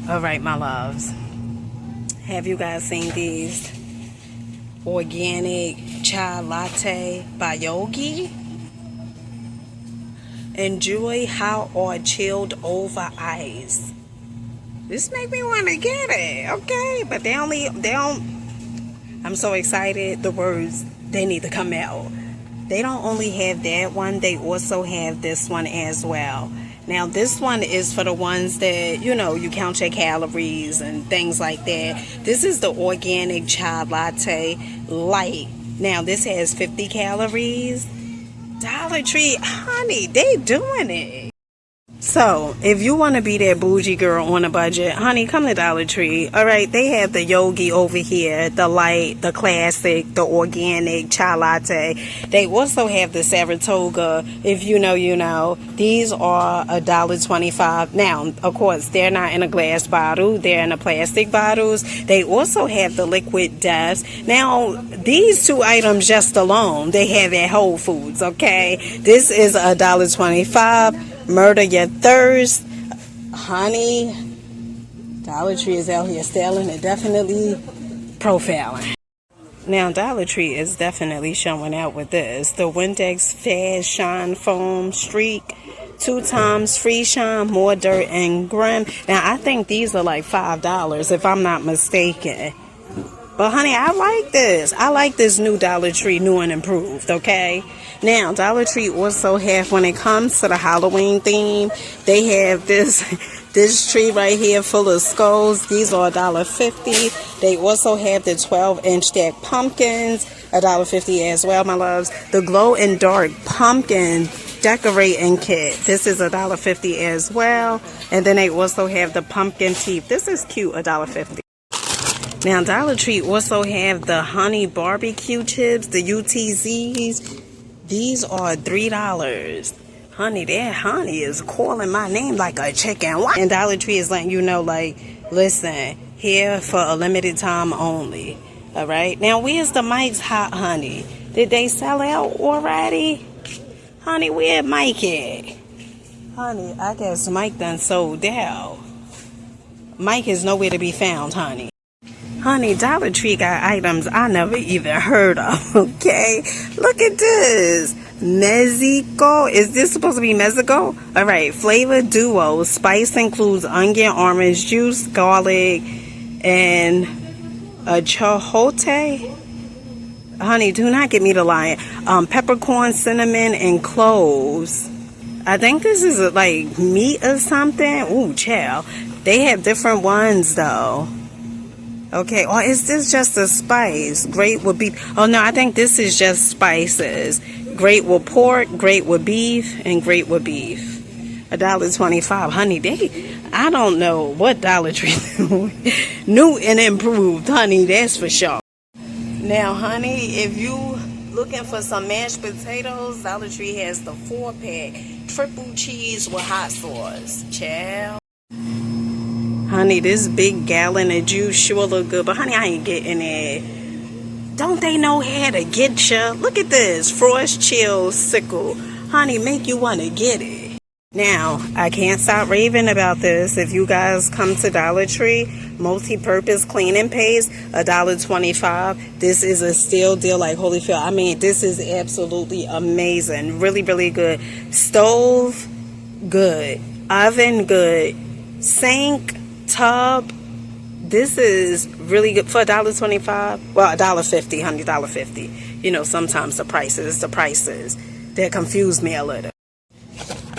All right, my loves. Have you guys seen these organic chai latte by Yogi? Enjoy hot or chilled over ice. This make me want to get it, okay? But they don't. I'm so excited. The words, they need to come out. They don't only have that one, they also have this one as well. Now this one is for the ones that, you count your calories and things like that. This is the organic chai latte light. Now this has 50 calories. Dollar Tree, honey, they doing it. So, if you want to be that bougie girl on a budget, honey, come to Dollar Tree. All right, they have the Yogi over here, the light, the classic, the organic chai latte. They also have the Saratoga. If you know, you know. These are $1.25. Now, of course, they're not in a glass bottle. They're in a plastic bottles. They also have the liquid deaths. Now, these two items just alone, they have at Whole Foods, okay? This is $1.25. Murder your thirst, honey. Dollar Tree is out here selling and definitely profiling. Now Dollar Tree is definitely showing out with this. The Windex Fast Shine Foam Streak, 2 times free shine, more dirt and grime. Now I think these are like $5 if I'm not mistaken. But honey, I like this. I like this new Dollar Tree, new and improved, okay? Now, Dollar Tree also have, when it comes to the Halloween theme, they have this tree right here full of skulls. These are $1.50. They also have the 12-inch stack pumpkins, $1.50 as well, my loves. The glow in dark pumpkin decorating kit. This is $1.50 as well. And then they also have the pumpkin teeth. This is cute, $1.50. Now, Dollar Tree also have the honey barbecue chips, the UTZs. These are $3. Honey, that honey is calling my name like a chicken. And Dollar Tree is letting you know, like, listen, here for a limited time only. All right? Now, where's the Mike's Hot Honey? Did they sell out already? Honey, where Mike at? Honey, I guess Mike done sold out. Mike is nowhere to be found, honey. Honey, Dollar Tree got items I never even heard of, okay? Look at this. Mexico. Is this supposed to be Mexico? All right. Flavor duo. Spice includes onion, orange juice, garlic, and a chayote. Honey, do not get me to lie. Peppercorn, cinnamon, and cloves. I think this is like meat or something. Ooh, child. They have different ones, though. Okay, or is this just a spice? Great with beef. Oh, no, I think this is just spices. Great with pork, great with beef, and great with beef. $1.25. Honey, I don't know what Dollar Tree new and improved, honey, that's for sure. Now, honey, if you looking for some mashed potatoes, Dollar Tree has the 4-pack. Triple cheese with hot sauce. Child. Honey, this big gallon of juice sure look good, but honey, I ain't getting it. Don't they know how to get ya? Look at this, Frost Chill Sickle. Honey, make you want to get it. Now, I can't stop raving about this. If you guys come to Dollar Tree, multi-purpose cleaning paste, $1.25. This is a steal deal like Holyfield. I mean, this is absolutely amazing. Really, really good. Stove, good. Oven, good. Sink, tub, this is really good for $1.25. Well, $1.50, honey, $1.50. You know, sometimes the prices that confuse me a little.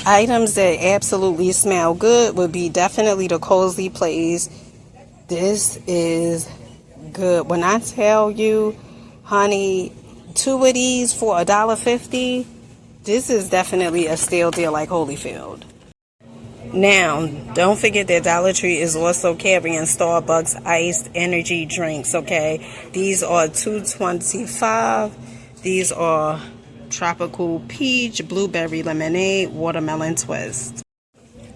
Items that absolutely smell good would be definitely the Cozy Place. This is good. When I tell you, honey, 2 of these for $1.50, this is definitely a steal deal like Holyfield. Now, don't forget that Dollar Tree is also carrying Starbucks iced energy drinks, okay? These are $2.25. These are tropical peach, blueberry lemonade, watermelon twist.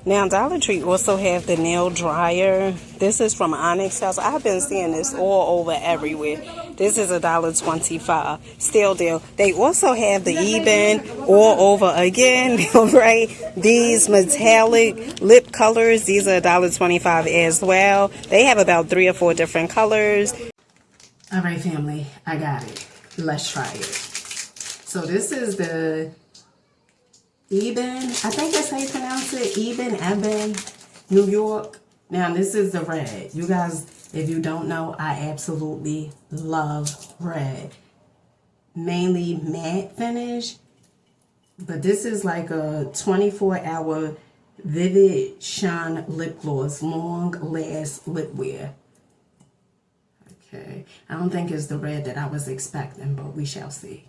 Now, Dollar Tree also have the nail dryer. This is from Onyx House. I've been seeing this all over everywhere. This is $1.25. Still deal. They also have the Eben all over again, right? These metallic lip colors. These are $1.25 as well. They have about 3 or 4 different colors. All right, family. I got it. Let's try it. So this is the Eben, I think that's how you pronounce it. Eben, New York. Now, this is the red. You guys, if you don't know, I absolutely love red. Mainly matte finish. But this is like a 24-hour Vivid Shine Lip Gloss. Long last lip wear. Okay. I don't think it's the red that I was expecting, but we shall see.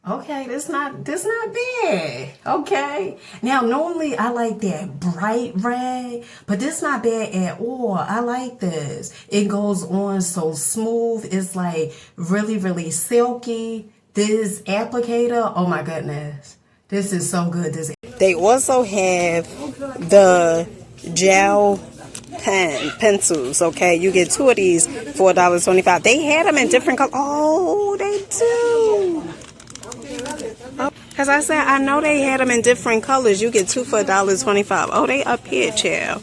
Okay, this not bad. Okay. Now, normally I like that bright red, but this not bad at all. I like this. It goes on so smooth. It's like really, really silky. This applicator, oh my goodness. This is so good. They also have the gel pencils, okay? You get 2 of these for $1.25. They had them in different colors. Oh, they do. As I said, I know they had them in different colors. You get 2 for $1.25. Oh, they up here, child.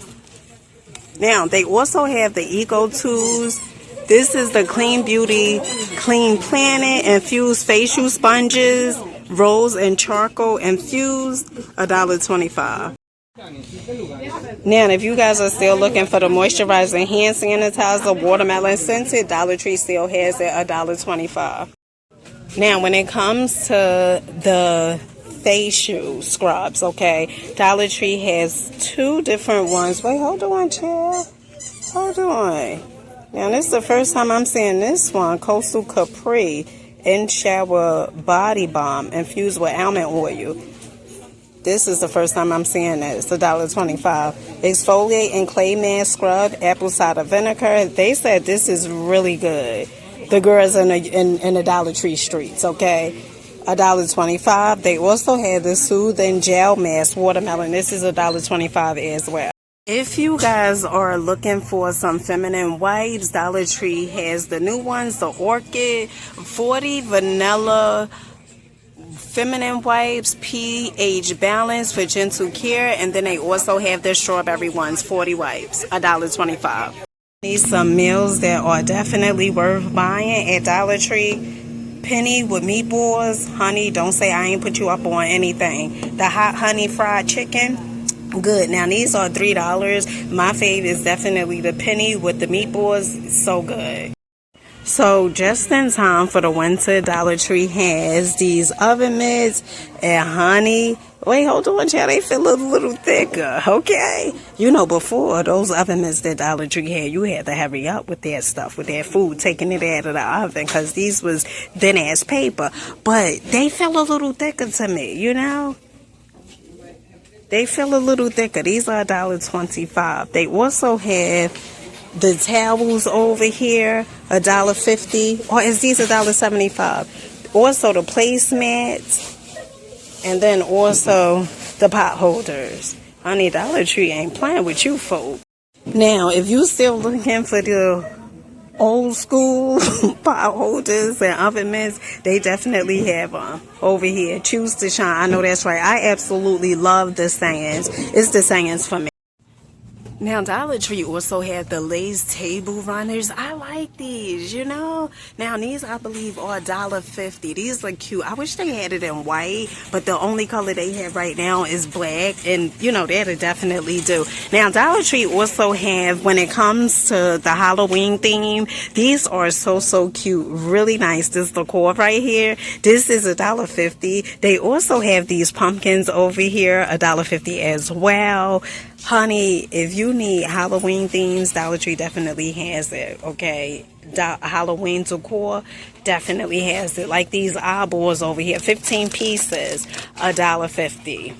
Now, they also have the Eco Tools. This is the Clean Beauty, Clean Planet Infused Facial Sponges, Rose and Charcoal Infused, $1.25. Now, if you guys are still looking for the moisturizing hand sanitizer, watermelon scented, Dollar Tree still has it, $1.25. Now, when it comes to the facial scrubs, okay, Dollar Tree has 2 different ones. Wait, hold on, child. Hold on. Now, this is the first time I'm seeing this one, Coastal Capri In Shower Body Balm infused with almond oil. This is the first time I'm seeing this. $1.25. Exfoliate and Clay Mask Scrub, Apple Cider Vinegar. They said this is really good. The girls in the Dollar Tree streets, okay? $1.25. They also have the Soothing Gel Mask Watermelon. This is $1.25 as well. If you guys are looking for some feminine wipes, Dollar Tree has the new ones, the Orchid 40 Vanilla Feminine Wipes, pH Balance for gentle care, and then they also have the strawberry ones, 40 wipes, $1.25. Need some meals that are definitely worth buying at Dollar Tree. Penny with meatballs. Honey, don't say I ain't put you up on anything. The hot honey fried chicken. Good. Now, these are $3. My fave is definitely the penny with the meatballs. So good. So, just in time for the winter, Dollar Tree has these oven mitts and honey. Wait, hold on, child. They feel a little thicker, okay? You know, before, those oven mitts that Dollar Tree had, you had to hurry up with that stuff, with that food, taking it out of the oven, because these was thin-ass paper. But they feel a little thicker to me, you know? They feel a little thicker. These are $1.25. They also have the towels over here, $1.50, or is these $1.75? Also the placemats, and then also the pot holders. Honey, Dollar Tree ain't playing with you folk. Now, if you still looking for the old school pot holders and oven mitts, they definitely have them over here. Choose to shine. I know that's right. I absolutely love the sayings. It's the sayings for me. Now, Dollar Tree also had the Lay's table runners. I like these, you know. Now, these, I believe, are $1.50. These are cute. I wish they had it in white, but the only color they have right now is black, and, you know, that'll definitely do. Now, Dollar Tree also have, when it comes to the Halloween theme, these are so cute. Really nice. This decor right here. This is $1.50. They also have these pumpkins over here, $1.50 as well. Honey, if you need Halloween themes, Dollar Tree definitely has it, okay? Halloween decor, definitely has it. Like these eyeballs over here, 15 pieces, $1.50.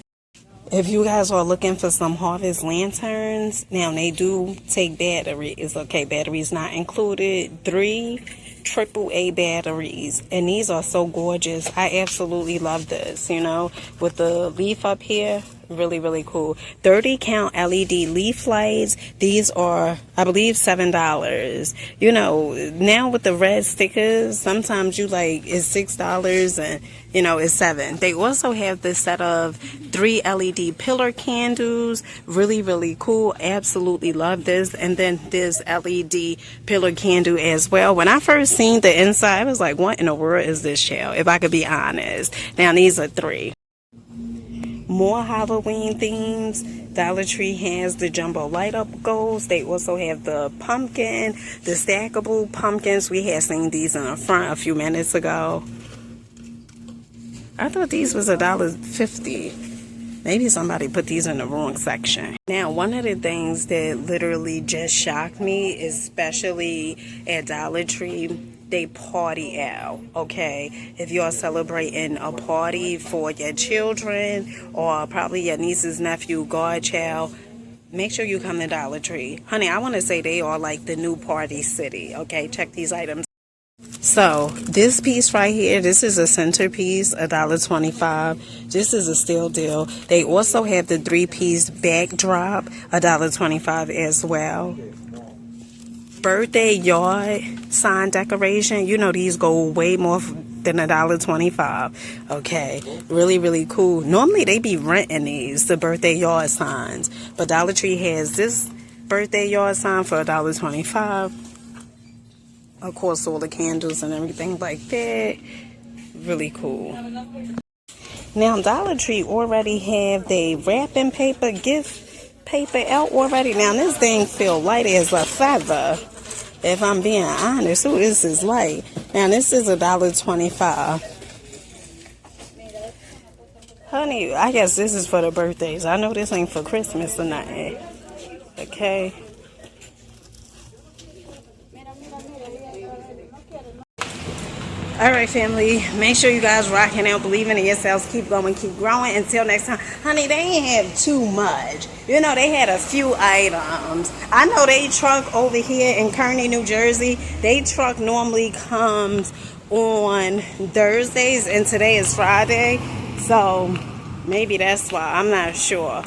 If you guys are looking for some Harvest lanterns, now they do take batteries. Okay, batteries not included. 3 AAA batteries, and these are so gorgeous. I absolutely love this, you know, with the leaf up here. Really, really cool. 30 count LED leaf lights. These are, I believe, $7. You know, now with the red stickers, sometimes you like it's $6 and you know it's $7. They also have this set of 3 LED pillar candles. Really, really cool. Absolutely love this. And then this LED pillar candle as well. When I first seen the inside, I was like, what in the world is this, child? If I could be honest. Now these are 3. More Halloween themes. Dollar Tree has the jumbo light up goals. They also have the pumpkin, the stackable pumpkins. We had seen these in the front a few minutes ago. I thought these was $1.50. Maybe somebody put these in the wrong section. Now, one of the things that literally just shocked me, especially at Dollar Tree, they party out. Okay, if you're celebrating a party for your children or probably your niece's nephew, godchild, make sure you come to Dollar Tree. Honey, I want to say they are like the new party city. Okay, check these items. So this piece right here, this is a centerpiece, $1.25. This is a steal deal. They also have the 3-piece backdrop, $1.25 as well. Birthday yard sign decoration, you know these go way more than $1.25. Okay, really, really cool. Normally they be renting these, the birthday yard signs, but Dollar Tree has this birthday yard sign for $1.25. Of course, all the candles and everything like that. Really cool. Now Dollar Tree already have the wrapping paper, gift paper out already. Now this thing feel light as a feather. If I'm being honest, ooh, this is light. Now this is $1.25. Honey, I guess this is for the birthdays. I know this ain't for Christmas or nothing. Okay. All right, family, make sure you guys rocking out, believing in yourselves, keep going, keep growing. Until next time. Honey, they ain't have too much. You know, they had a few items. I know they truck over here in Kearney, New Jersey, they truck normally comes on Thursdays, and today is Friday. So maybe that's why. I'm not sure.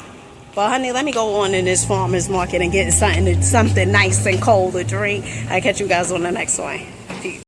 But honey, let me go on in this farmer's market and get something nice and cold to drink. I'll catch you guys on the next one. Peace.